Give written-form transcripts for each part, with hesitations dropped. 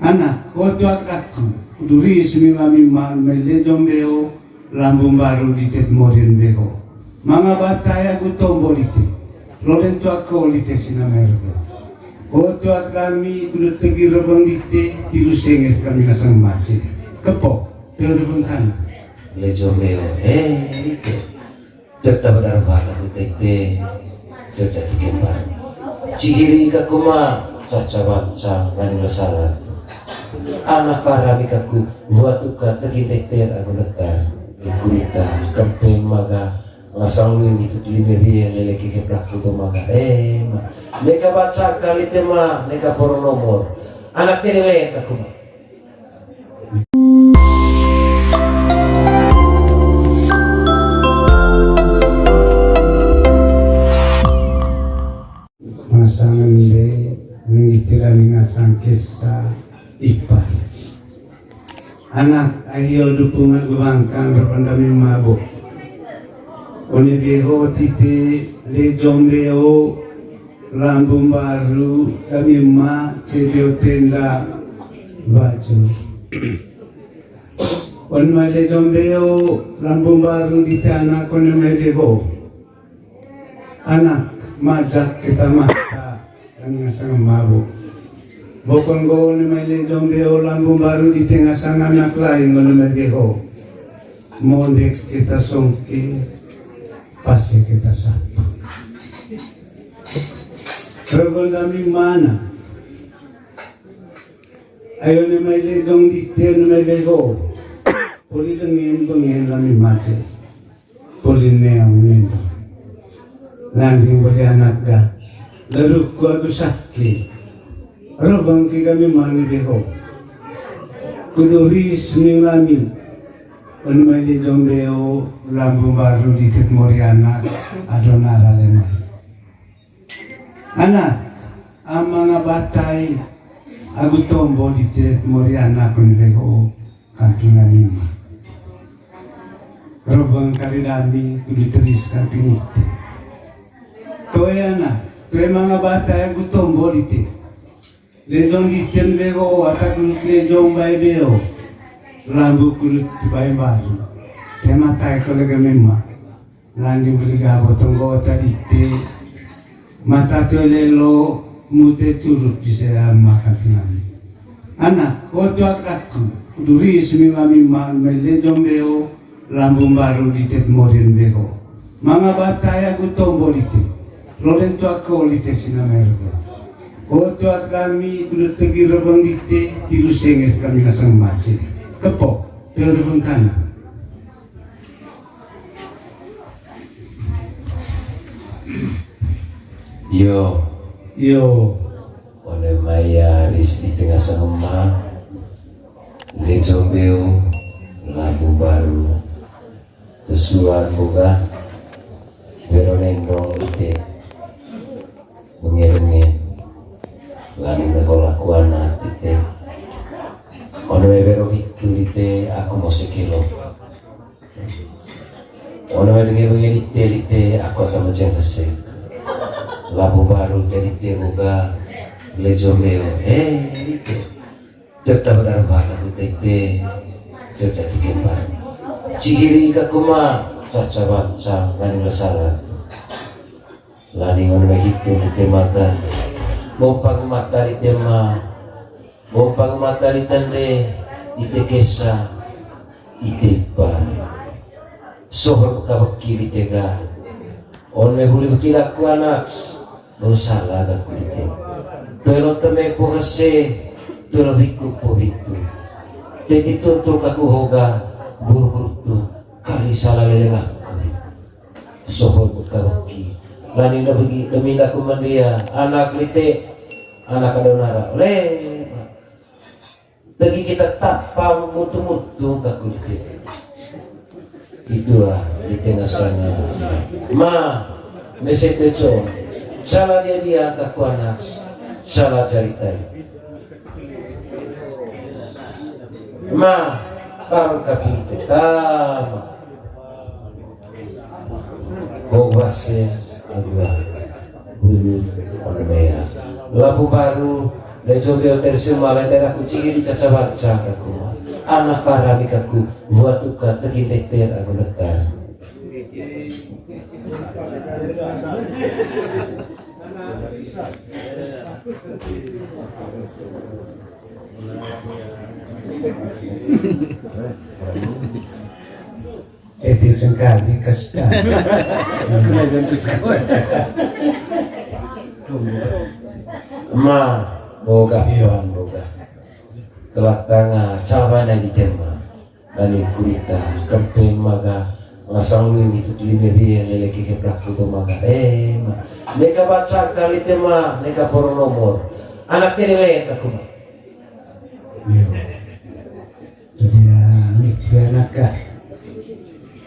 Anak, waktu aku duri semingami man mele jombeo lambung baru di tet morin beho. Mga bataya aku tombo lite. Loren tu aku lite sinamergo. Waktu kami dulu tegi rebang lite tilu senget kami nasang macet. Kepo, terbang kan. Le jombeo, lite. Tetap benar baka kutete. Tetap kembar. Cigiri kakuma caca baca dan salah. Anak para mikaku buat tuka tegi deter aku letar. Ikulita kempen maga ngasang lu itu limi lele keke pelaku maga neka baca kali tema neka porong nomor anak ini kakuma. Masangan de mengitira mengasang kisah ipar. Anak ayo dukungan gubangkan berpandami mabuk. Oni beho tite le jombeo lambung baru kami ma cebio tenda baju. On le jombeo lambung baru di tanah kone beho. Anak majak kita masa dan ngasang mabuk. Bokon go ni may lejong beho lambung baru di tengah sang anak lain ngono may beho. Mondek kita songki, pasti kita sapa. Rebon kami mana? Ayo ni may lejong di tengah may beho. Puli lengen bengen kami mati. Puli neang nendo. Landing beli anak ga. Lalu ku aku sakit. Robang kami mani beho. Kuduris minglami. Unmai di jombeo lambung baru di tit moriana adonara lemai. Anak amang abatay agu tombo di tit moriana kun beho kantungan lima. Robang karidami kudu teriskan pinite. Toy anak, toy mga batay agu tombo di tit. Lejong ditien bego atak kulit lejong bay beo lambu kulit bay baru tema tay kolega memma landing beliga botonggo tadi te mata to lelo mute curut di saya makan finali anak waktu aku duri semingami man lejong beo lambung baru di tet morin bego mga bataya aku tombo lite loren tu aku lite sinamergo. Waktu kami dulu tegi rebang lite tilu senget kami nasang macet. Kepo, terbang kan. Yo, oleh Maya Aris di tengah sama le jombeo labu baru tesuan boga beronendong ite mengelengin lalu ngelakuan ite ono bero itu ite aku mau sekilo ono dengan ite aku akan menjengkese labu baru dari ite boga le jombeo ite tetap benar baka ite tetap kembar cigiri kakuma caca baca dan salah lani ngono begitu ite makan Bopang mata di tema, bopang mata di tande, ite kesa, ite pa. Sohor kabaki tega, on me buli bakila ku anak, dosa laga kulite. Telo teme po kasi, telo biku po bitu. Tegi tuntul kaku hoga, buru-buru tu, kali salah lelengak. Sohor kabaki. Lani na bagi daminda ko man dia anak lite anak adonara le tegi kita tapang mutu-mutu ka kulite itulah lite nasanya ma mesetecho salah dia ka ku anak salah caritai ma parang kapite tama bogwase agua bulu ormea labu baru Lejomeo tersemala tera kucingiri caca baca kaku anak parami kaku buat tuka tegin deter aku letar. Eti sengkali kasta. Ma boga pion boga telah tanga cabana di tema ani kurita kempen maga ngasang lu itu lima biar lelaki keplaku pemaga ma mereka baca kali tema mereka poro nomor anak lain aku ma Yo. Jadi ya itu anak kah.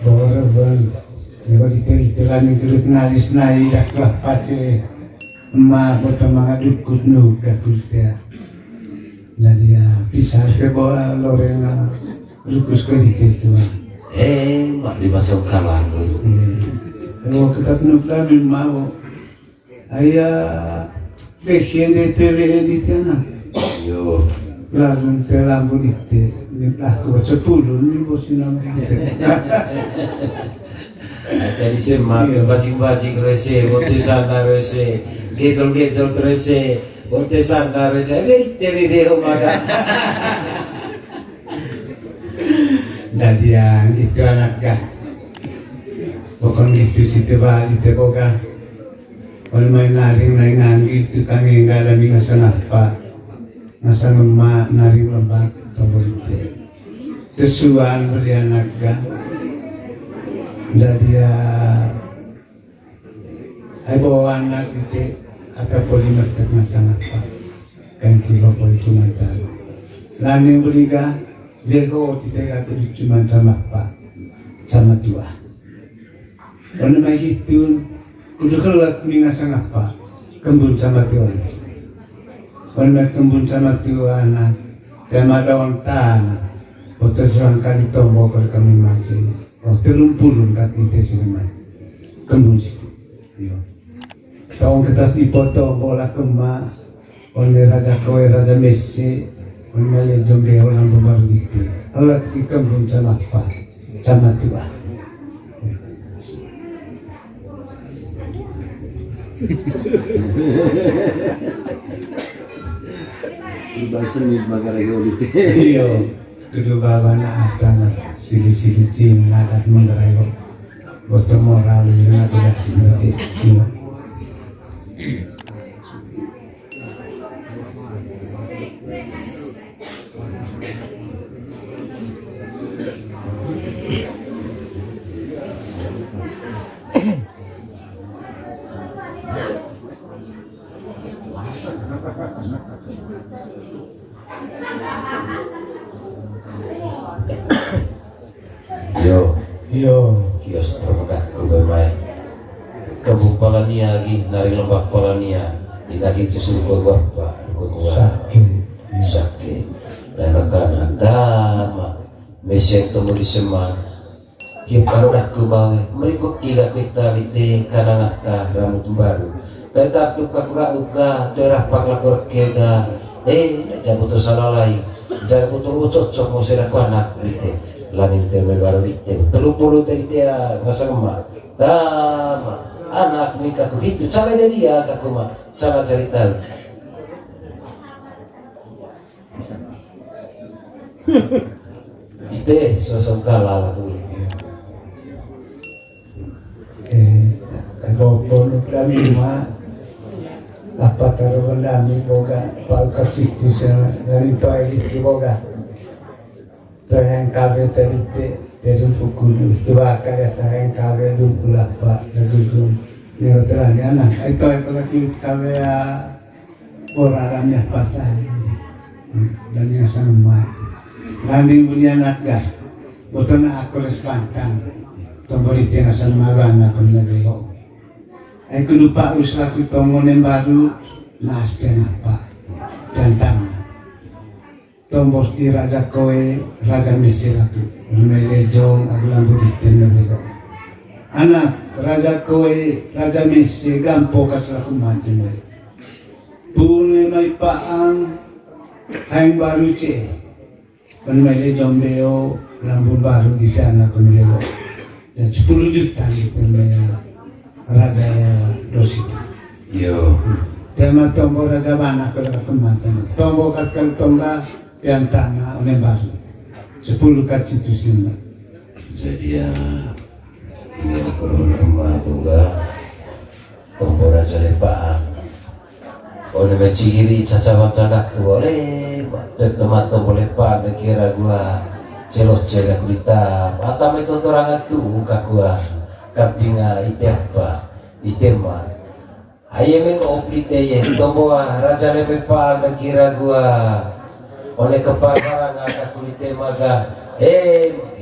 Borban. Yo ditelan kulit ngalis nai dak pace. Ma kota mga dukut nu kakultia. Jadi ya pisah ke bawah lorena rukus kulitis tu. mak dimasuk kalang Kalau kita nufla bin mau ayah besien de tele di sana. yo Lalu telambu di te nufla ko 10 ni bosina mate. tadi semak bajing-bajing rese bote sandar rese gejol-gejol rese bote sandar rese beri deho maga. Jadi yang itu anak kah. Pokoknya gitu situ balik te boga. Kalau main naring gitu kami enggak ada ngasan apa. Ngasan emak naring lembak tombol itu. Kesuan beli anak kah. Jadi ya ay bawa anak itu atau polimer ngasan apa. Kan kilo poli cuma tahu. Lalu beli kah. Bego tidak aku cuma sama apa sama tua. Kalau mai itu kudu kelak mingasang apa kembun sama tua. Kalau mai kembun sama tua anak tema daun tanah. Foto serang kali tombol kalau kami masih. Oh telumpulun kat itu sini kembun situ. Yo. Tahun kita dipoto bola kemah. Oleh raja kowe raja Messi. Oleh jombe orang baru itu, Allah kita belum sama apa, sama tua. Bahasan ni bagara ulit. Iyo, kedua anak anak sili-sili cing adat mengerayo, botol moral yang ada di iyo. Yo, Kios termegahku bermain Kampung Palania lagi nari lembah Palania dinagi justru gua sakit dan anak dama meseng temu di seman hiup karudah ku bawe merikut kira kita lite kanang atta rambut baru tetap tukak rauga daerah paglakor keda jabuto salalai jabuto cocok mau sedaku anak lite lanin teme baru lite 30 tadi dia ngasama dama anak nikah ku gitu cara dia kaku mah cara cerita ite sosok kalah aku kalau kami mah apa taruh kami boga palka situ dari itu boga yang kabe terite terus pukul itu bakal ya yang kabe 28 lagu ni terang anak itu kalau kita kabe ya orang yang patah dan yang sama nanti punya anak gak betul nak aku les pantang tombol itu yang sama anak aku nabiho aku lupa usah aku tombol yang baru nas apa dan tangan tombol di raja kowe raja Mesir aku melejong aku lampu di nabiho anak raja kowe raja Mesir gampo kasih aku macam pun mai paang Hain baru ce, penmele jombeo lampu baru di tanah penmele, dan 10 juta di penmele raja ya dosita. Yo. Tema tombo raja mana kalau kemana, tombo kakal tomba piantana one baru, 10 kaci tu sini. Jadi ya ini aku rumah juga tombo raja lepa. Oleh beciri caca macam tu boleh, teman-teman boleh pan kira gua celos cegah kita, mata itu orang tu muka gua kampinga ite apa, ite mah. Ayam yang oplite ye, tombo raja lebih pan kira gua, oleh keparan ada kulite maga,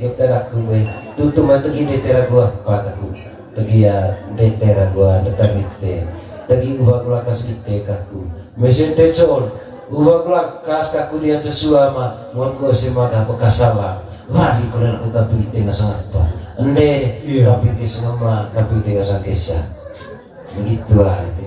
kita aku tutu mata gini tera gua pakaku, tegia detera gua determite. Tagi ubah kulakas ite kaku mesin tecol ubah kulakas kaku dia sesuama mon ko si maga pekasala wadi kulen aku kapi ite ngasang apa ende kapi kisama kapi ite ngasang kesa begitu lah itu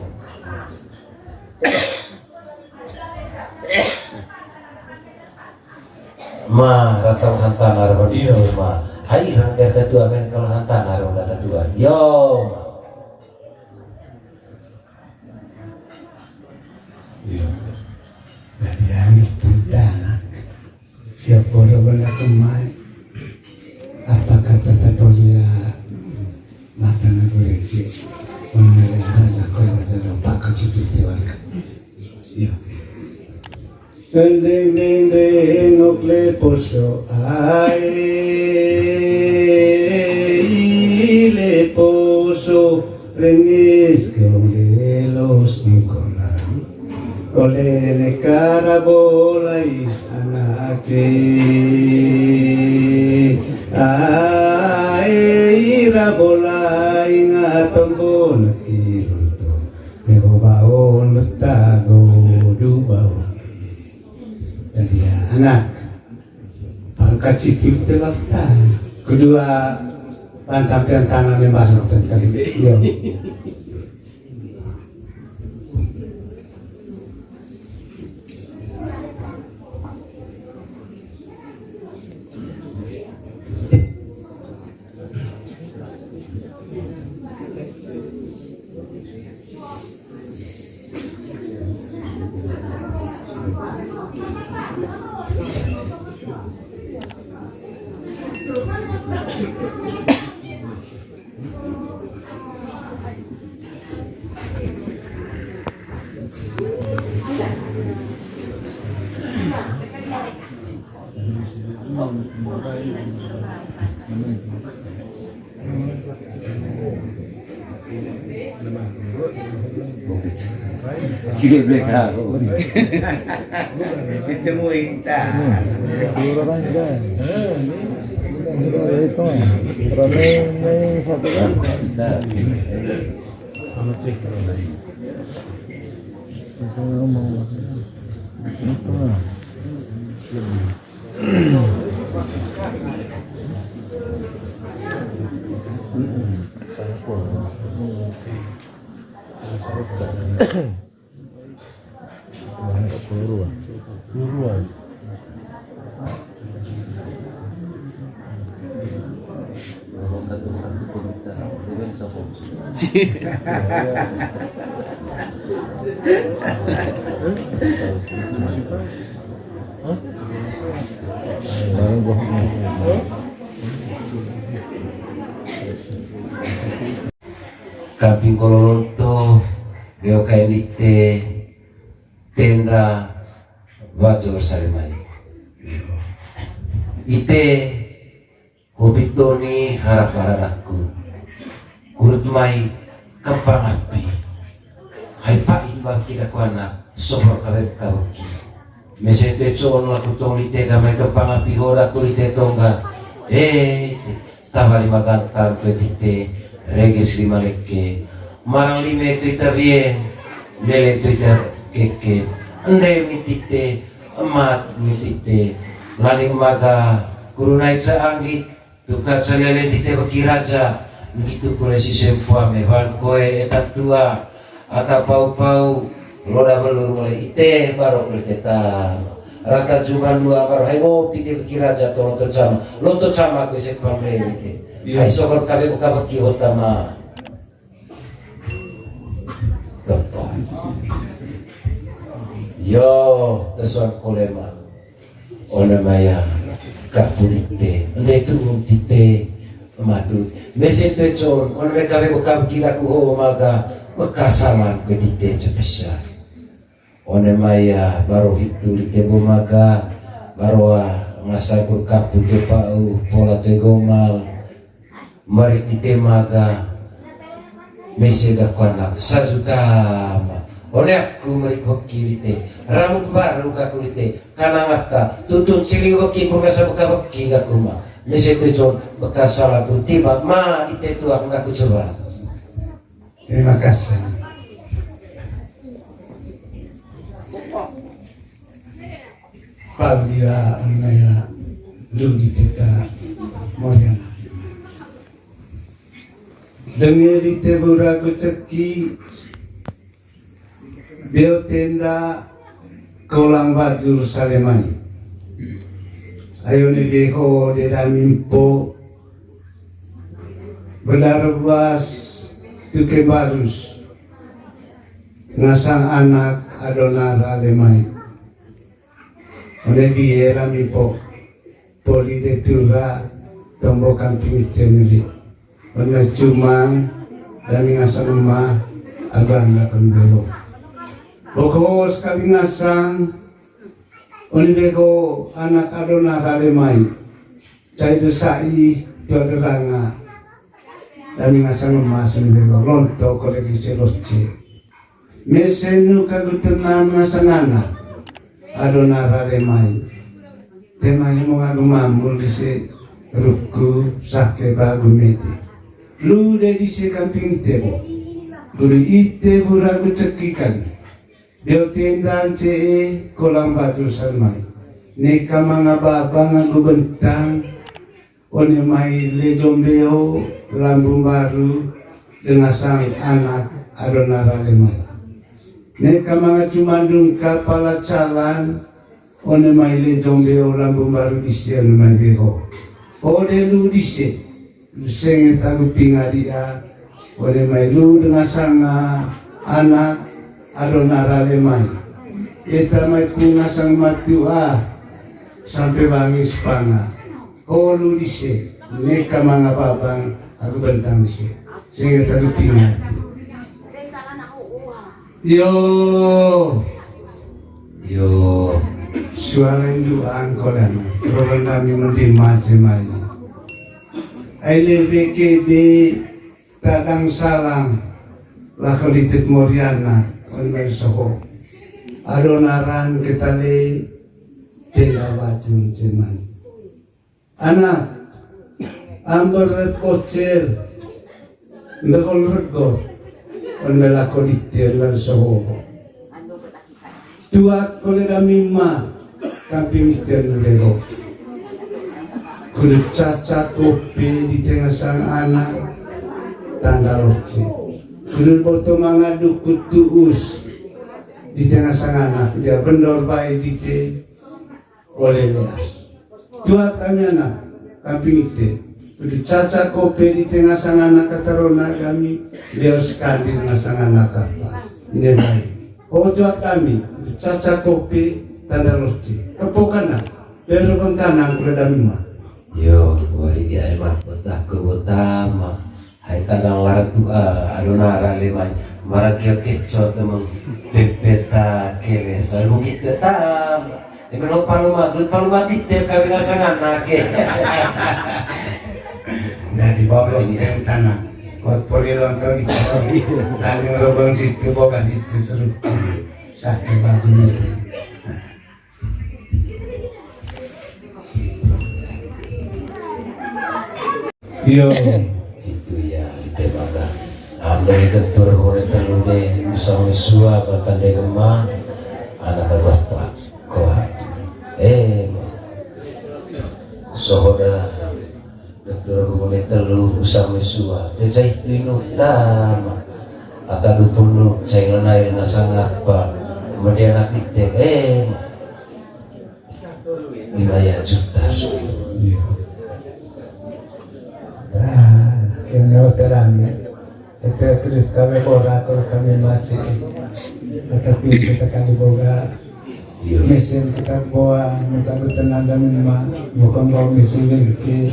ma ratang hantan arban itu ma hai hang kata tua men kalau hantan arban kata tua yo Dari yang itu tanah, siapa orang kemai, apa kata terpolia makan aku receh, mengenai raja kau raja lupa kecil di warga. Ya. Deng deng deng okle poso ai le poso rengis kole los Nicolas. Oleh karabolai anake ai rabolai ngatombo nakilunto nego baon tago dubao jadi anak pangkat situ telakta kedua pantapian tangan yang masuk tadi yo. Sige mereka. Ditemuin tak? Itu ramai satu kan. Peluruan. Kamping Kololonto, Beokainite, tenda Vajor Sarimai. Ite hobitoni harap-harap aku. Kurut mai kempang api. Hai pain baki aku anak sobrang kabel kabaki. Mesente con la kutong ite kamai kempang api hora kulite tongga. Tabali magantar petite regis lima leke. Marang lime tuita bien lele tuita keke. Ande mitite emat mitite laning maga guru naik seanggit tukat selele tite baki raja begitu kule si sempuame mevan koe etat tua ata pau-pau loda belur mulai ite baru mulai kita rata cuma dua baru hai ngopi dia pikir aja to lonto cama ko isek pamre ite hai sokor kabe buka baki utama gapo yo tesuan kolema ona maya kapulite ende tu tite matut mesin tecon ona kabe buka baki ku ho maga bekasalan ko tite cepesa one maya baru itu ditebo maka baru masa ku kapu ke pau pola tegomal mari ditemaga mesi ga kana sazukama one aku mari koki te rambut baru ga kulite kana mata tutun cili koki ku masa buka koki ga kuma mesi tejon bekas salah ku tiba ma ite tu aku nak coba. Terima kasih. Pagdia ngaya ludi kita Moriana. Dengeri tebura kuceki beo tenda kolang bajur salemani. Ayo ni beho de ramimpo belarwas tuke barus ngasang anak adonar alemai. Oleh biera mi po poli de tura tombo kamping temeli. Oleh cuma dami ngasang rumah agama kembelo. Pokok sekali ngasang oleh bego anak adona ralemai. Cai desai joderanga dami ngasang rumah sembelo lonto kolegi seloce. Mesenu kagutenan ngasang anak. Adona ralemai temanya mau ngaku mamul dise ruku sake bagu meti lu de dise kamping tebo guru ite buragu cekikan deo tendang ce kolam batu salmai neka mga baba ngaku bentang one mai lejombeo lambung baru dengan sang anak adona ralemai. Neka mga cumandung kapala calan one maile jombe orang baru disian mai beho ode lu dise lu senge tagu pingadia one mailu dengan sanga anak adonara lemai kita mai punga sang matua sampai bangis panga lu dise neka mga babang aku bentang dise senge tagu pingadia. Yo suara induan kodan rolan kami mendi macam aile BKB tadang salam lakolitit Moriana on mersoho adonaran ketale tela batu ceman anak amber red pocer ndekol rego on melakolitir mersoho tuat kolera mima kami mister nulero kudu caca kopi di tengah sang anak tanda loce kudu boto mangadu kutuus di tengah sang anak dia bendor baik di te oleh leas tuat kami anak kami mister kudu caca kopi di tengah sang anak katarona kami dia sekali dengan sang anak kata ini baik tuat kami caca kopi tanda loci kepokan pero kang kanang kuda mima yo wali dia emak betah ke betama hai tadang larat tua adonara lemai marang kio kecot emang pepeta kele selalu kita tam ini palu mati tiap kali ngasangan nake jadi bawa ini tanah buat polilon kau dicari kami robong situ bukan itu seru sakit bagunya. Yo itu ya ditemaga anda itu turun terlude usang sua batande gemah anak bapak kuat sohoda turun terlu usang sua tejai tinutama atau dupunu cailan air nasang apa kemudian anak itu 5 juta. Iya. Ah, yang terang itu kulit kami borak kalau kami macet atau tim kita kali boga mesin kita bawa muka tenaga minima bukan bawa mesin lagi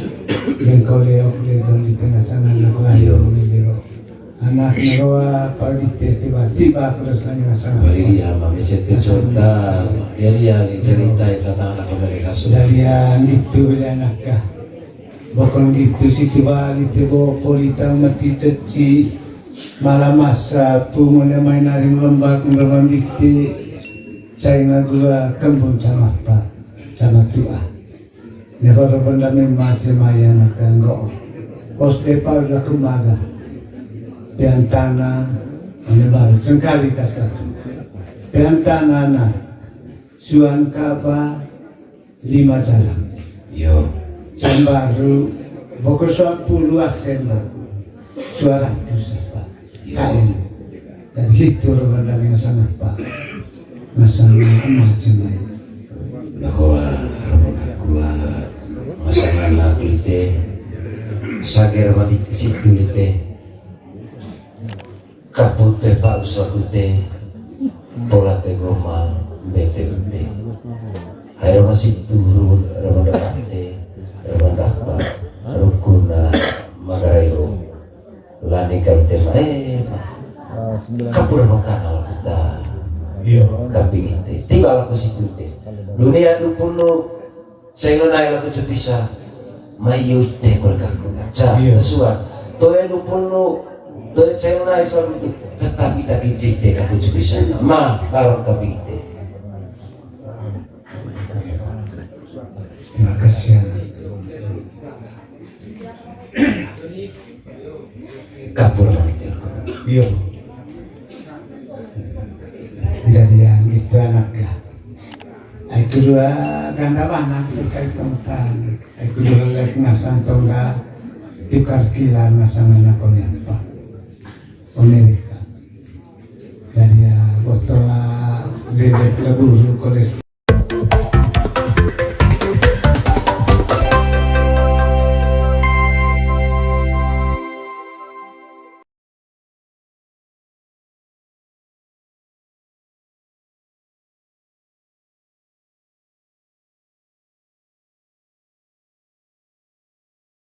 bengkoleo lejon di tengah sana anak lain anak nawa pagi tiba-tiba terus lagi sana Bali dia mami setir cerita dia cerita tentang anak mereka sudah jadian itu bila anaknya bukan gitu sih tiba bawa polita mati ceci malam masa pumune main naring lembak ngeram dikti China gua kembung sama apa sama tua negara benda masih maya nak enggak pos depa udah kemaga piantana ini baru cengkali kasar piantana anak suan kaba 5 jalan yo jam baru pokok 10 Asember suara itu siapa kain dan gitu benda yang sangat pak masalah macam lain bahwa gua masalah kulite sager bagi situ kulite kapute pak usakute pola tegoma bete bete ayo masih turun ramada kate ramada apa rukuna magarayo lani kapte kapura makana kita iya kambing itu tiba laku situ teh dunia dupunu saya nai laku tu bisa mayu teh berkaku cah suat toya dupunu toya saya nai selalu itu tetapi tak kicik teh kaku tu bisa ma barang kambing teh terima kasih kapur itu iya jadi yang itu anaknya aku dua ganda anak terkait tentang aku dua lek ngasang tongga tukar kila ngasang anak apa Amerika jadi ya botol dedek lebur kolesterol